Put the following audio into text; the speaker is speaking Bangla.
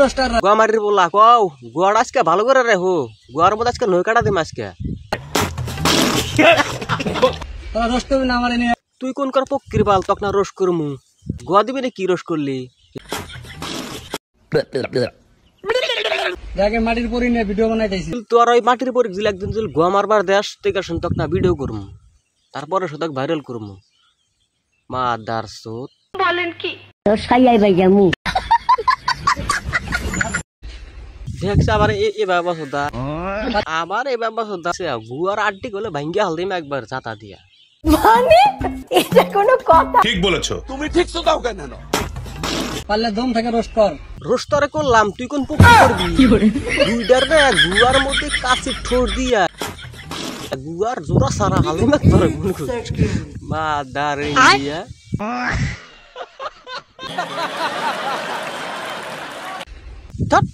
রোস্টার গোয়া মারির বললা কও গোয়াড় আজকে ভালো করে রে হো গোয়ার মধ্যে আজকে নই কাটা দিম আজকে তোরা রোস্ট করবি না আমারে নিয়ে তুই কোন কর পক্কির বাল তক না রোশ করমু গোয়া দিবি রে কি রোশ করলি যাকে মাটির পরি নিয়ে ভিডিও বানাইতেছি তোর ওই মাটির পর দিল একদিন যদি গোয়া মারবার দেশ থেকে শুন তক না ভিডিও করমু তারপরে শতক ভাইরাল করমু মা দারসুত বলেন কি তোর সাইয়াই বাইজামু দেখছ আবার এ বাবা সুদা আবার এ বাবা সুদা গুয়ার আড্ডি গলে ভাঙ্গিয়া হাল দিম একবার ছাতা দিয়া মানে এটা কোনো কথা ঠিক বলেছো তুমি ঠিক তো দাও কেন পারলে দম থেকে রোস্ট কর রোস্টারে করলাম তুই কোন পুক করবি দুইটার রে গুয়ার মধ্যে কাছে ঠোর দিয়া গুয়ার জোড়া সারা হালদিম একবার মা দারে দিয়া থাক